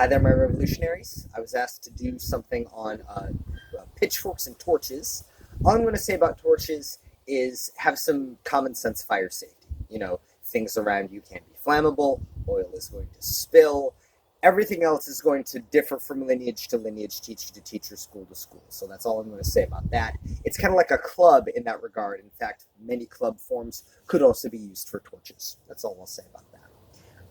Hi there, my revolutionaries. I was asked to do something on pitchforks and torches. All I'm going to say about torches is have some common sense fire safety. Things around you can't be flammable, oil is going to spill, everything else is going to differ from lineage to lineage, teacher to teacher, school to school. So that's all I'm going to say about that. It's kind of like a club in that regard. In fact, many club forms could also be used for torches. That's all I'll say about that.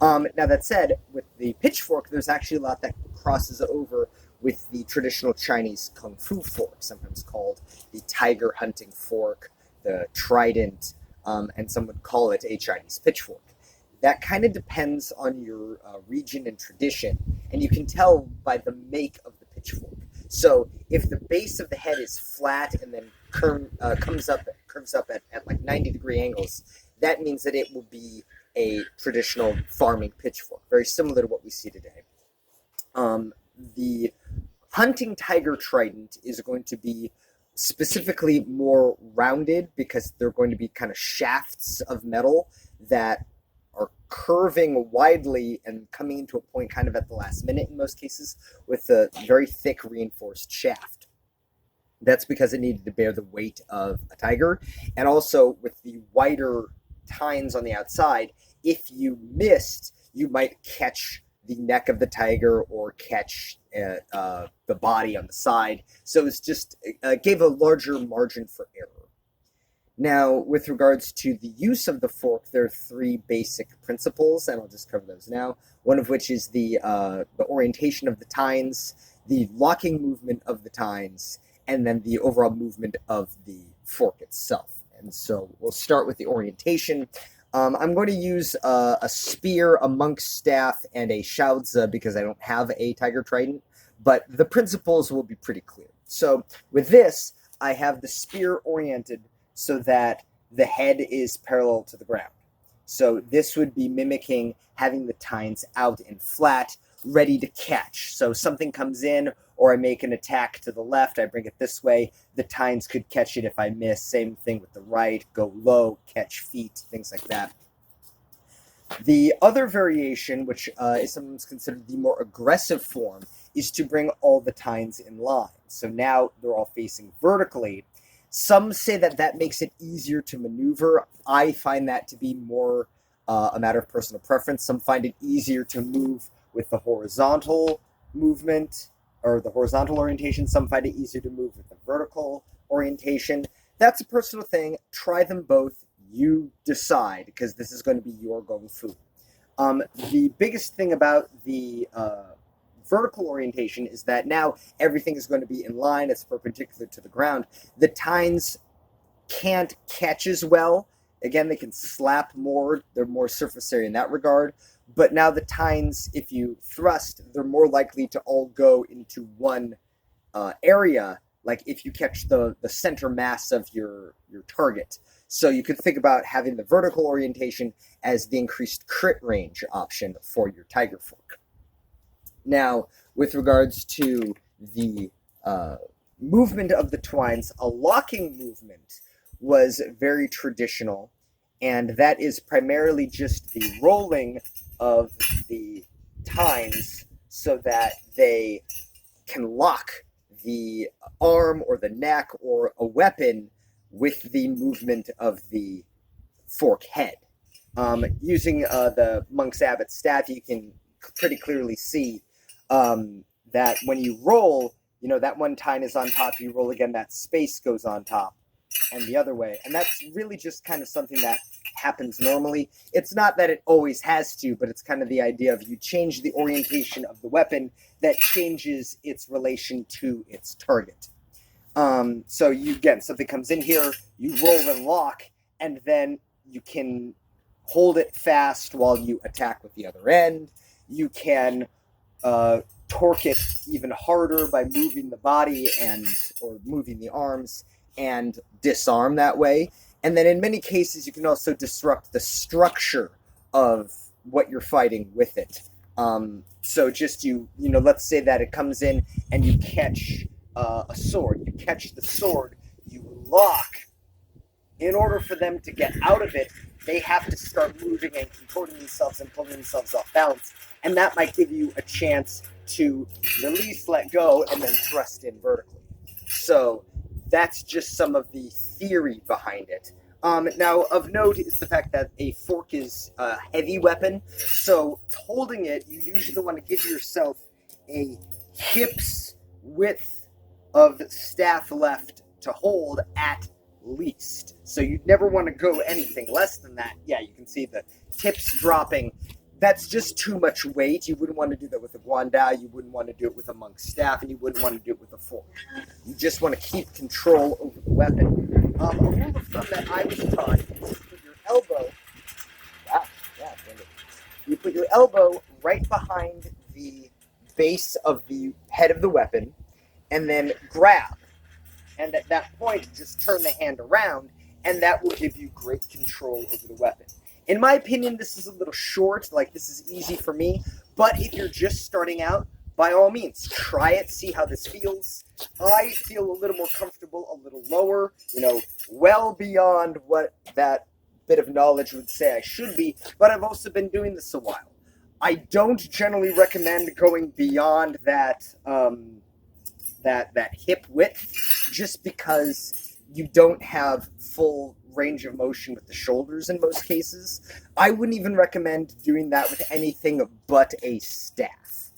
Now, that said, with the pitchfork, there's actually a lot that crosses over with the traditional Chinese kung fu fork, sometimes called the tiger hunting fork, the trident, and some would call it a Chinese pitchfork. That kind of depends on your region and tradition, and you can tell by the make of the pitchfork. So, if the base of the head is flat and then curves up at like 90-degree angles, that means that it will be a traditional farming pitchfork, very similar to what we see today. The hunting tiger trident is going to be specifically more rounded because they're going to be kind of shafts of metal that are curving widely and coming into a point kind of at the last minute in most cases with a very thick reinforced shaft. That's because it needed to bear the weight of a tiger. And also with the wider tines on the outside, if you missed, you might catch the neck of the tiger or catch the body on the side. So it's just gave a larger margin for error. Now, with regards to the use of the fork, there are three basic principles, and I'll just cover those now. One of which is the orientation of the tines, the locking movement of the tines, and then the overall movement of the fork itself. And so we'll start with the orientation. I'm going to use a spear, a monk's staff, and a shaozi because I don't have a tiger trident, but the principles will be pretty clear. So with this, I have the spear oriented so that the head is parallel to the ground. So this would be mimicking having the tines out and flat, ready to catch. So something comes in, or I make an attack to the left, I bring it this way, the tines could catch it if I miss. Same thing with the right, go low, catch feet, things like that. The other variation, which is sometimes considered the more aggressive form, is to bring all the tines in line. So now they're all facing vertically. Some say that that makes it easier to maneuver. I find that to be more a matter of personal preference. Some find it easier to move with the horizontal movement or the horizontal orientation. Some find it easier to move with the vertical orientation. That's a personal thing. Try them both. You decide, because this is going to be your Gong Fu. The biggest thing about the vertical orientation is that now everything is going to be in line. It's perpendicular to the ground. The tines can't catch as well. Again, they can slap more. They're more surface area in that regard. But now the tines, if you thrust, they're more likely to all go into one area, like if you catch the center mass of your target. So you could think about having the vertical orientation as the increased crit range option for your tiger fork. Now, with regards to the movement of the twines, a locking movement was very traditional, and that is primarily just the rolling of the tines so that they can lock the arm or the neck or a weapon with the movement of the fork head. Using the monk's abbot staff, you can pretty clearly see that when you roll, that one tine is on top, you roll again, that space goes on top and the other way. And that's really just kind of something that happens normally. It's not that it always has to, but it's kind of the idea of you change the orientation of the weapon that changes its relation to its target. So something comes in here, you roll and lock, and then you can hold it fast while you attack with the other end. You can torque it even harder by moving the body or moving the arms and disarm that way. And then in many cases, you can also disrupt the structure of what you're fighting with it. So just let's say that it comes in and you catch a sword. You catch the sword, you lock. In order for them to get out of it, they have to start moving and contorting themselves and pulling themselves off balance. And that might give you a chance to release, let go, and then thrust in vertically. So that's just some of the theory behind it. Now, of note is the fact that a fork is a heavy weapon, so holding it, you usually want to give yourself a hip's width of staff left to hold at least. So you'd never want to go anything less than that. Yeah, you can see the tips dropping. That's just too much weight. You wouldn't want to do that with a guanda, you wouldn't want to do it with a monk's staff, and you wouldn't want to do it with a fork. You just want to keep control over the weapon. A rule of thumb that I was taught is to put your elbow, you put your elbow right behind the base of the head of the weapon, and then grab. And at that point, just turn the hand around, and that will give you great control over the weapon. In my opinion, this is a little short, like this is easy for me, but if you're just starting out, by all means, try it, see how this feels. I feel a little more comfortable, a little lower, well beyond what that bit of knowledge would say I should be, but I've also been doing this a while. I don't generally recommend going beyond that hip width, just because you don't have full range of motion with the shoulders in most cases. I wouldn't even recommend doing that with anything but a staff.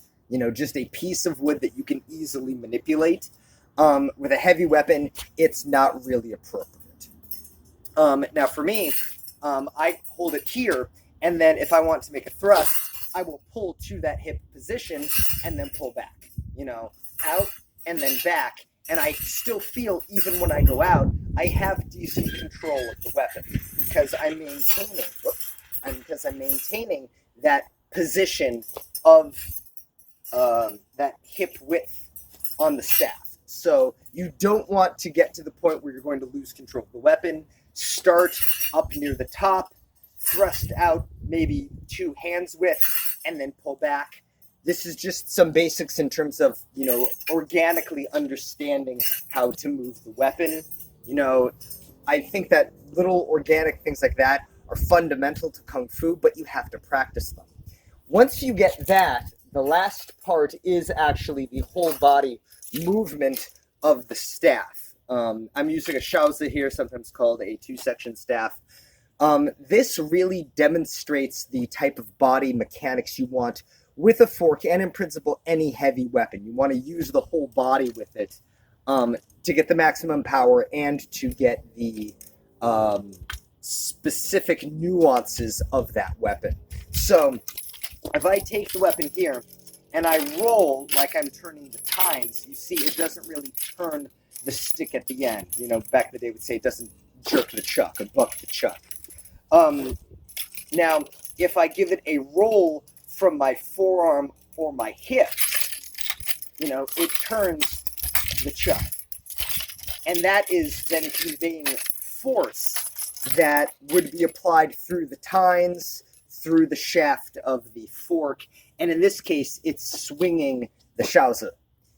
Just a piece of wood that you can easily manipulate. With a heavy weapon, it's not really appropriate. Now for me, I hold it here, and then if I want to make a thrust, I will pull to that hip position and then pull back, out and then back. And I still feel, even when I go out, I have decent control of the weapon because I'm maintaining that position of that hip width on the staff. So you don't want to get to the point where you're going to lose control of the weapon. Start up near the top, thrust out maybe 2 hands width, and then pull back. This is just some basics in terms of, organically understanding how to move the weapon. I think that little organic things like that are fundamental to Kung Fu, but you have to practice them. Once you get that, the last part is actually the whole body movement of the staff. I'm using a Shaozi here, sometimes called a 2-section staff. This really demonstrates the type of body mechanics you want with a fork, and in principle, any heavy weapon. You want to use the whole body with it to get the maximum power and to get the specific nuances of that weapon. So, if I take the weapon here and I roll like I'm turning the tines, you see it doesn't really turn the stick at the end. Back in the day would say it doesn't jerk the chuck or buck the chuck. Now, if I give it a roll from my forearm or my hip, it turns the chuck. And that is then conveying force that would be applied through the tines, through the shaft of the fork, and in this case, it's swinging the Shaozi.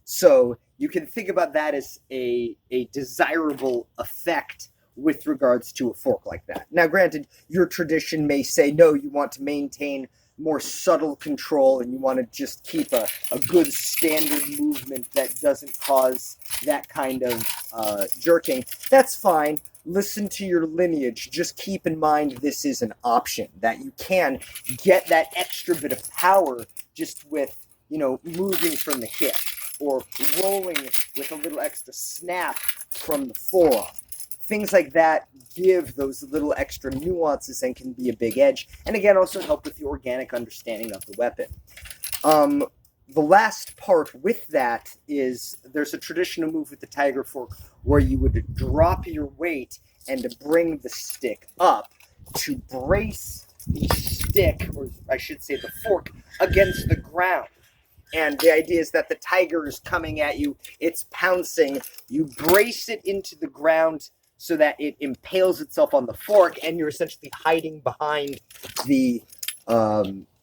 So you can think about that as a desirable effect with regards to a fork like that. Now, granted, your tradition may say, no, you want to maintain more subtle control and you want to just keep a good standard movement that doesn't cause that kind of jerking. That's fine. Listen to your lineage. Just keep in mind this is an option, that you can get that extra bit of power just with, moving from the hip or rolling with a little extra snap from the forearm. Things like that give those little extra nuances and can be a big edge. And again, also help with the organic understanding of the weapon. The last part with that is there's a traditional move with the tiger fork where you would drop your weight and bring the stick up to brace the stick, or I should say the fork, against the ground. And the idea is that the tiger is coming at you, it's pouncing, you brace it into the ground so that it impales itself on the fork, and you're essentially hiding behind the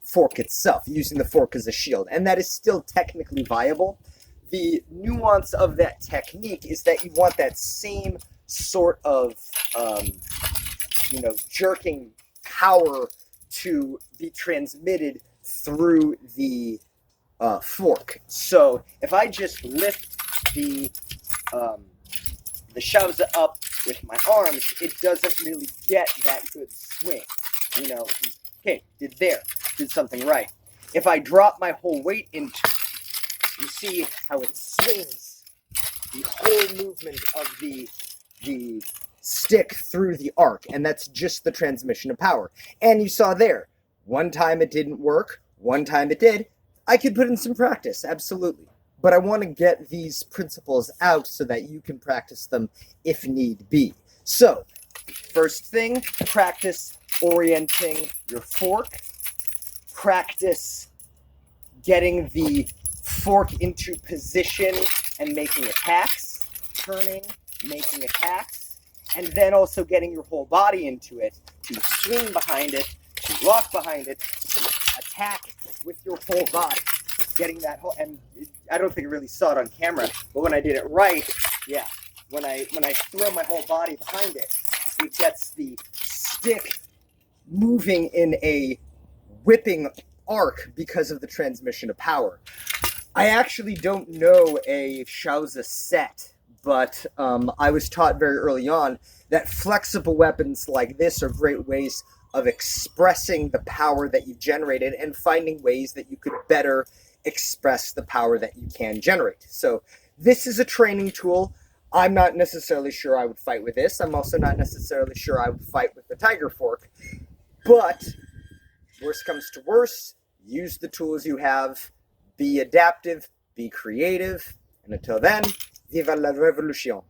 fork itself, using the fork as a shield. And that is still technically viable. The nuance of that technique is that you want that same sort of, jerking power to be transmitted through the fork. So if I just lift the Shauza up with my arms, it doesn't really get that good swing. You know, okay, did something right. If I drop my whole weight into it, you see how it swings the whole movement of the stick through the arc, and that's just the transmission of power. And you saw there, one time it didn't work, one time it did. I could put in some practice, absolutely. But I want to get these principles out so that you can practice them if need be. So, first thing, practice orienting your fork. Practice getting the fork into position and making attacks. Turning, making attacks. And then also getting your whole body into it to swing behind it, to lock behind it, to attack with your whole body. Getting that whole, and I don't think I really saw it on camera, but when I did it right, yeah, when I throw my whole body behind it, it gets the stick moving in a whipping arc because of the transmission of power. I actually don't know a Shauza set, but I was taught very early on that flexible weapons like this are great ways of expressing the power that you've generated and finding ways that you could better express the power that you can generate. So this is a training tool. I'm not necessarily sure I would fight with this. I'm also not necessarily sure I would fight with the tiger fork. But worst comes to worst, use the tools you have, be adaptive, be creative, and until then, viva la revolution.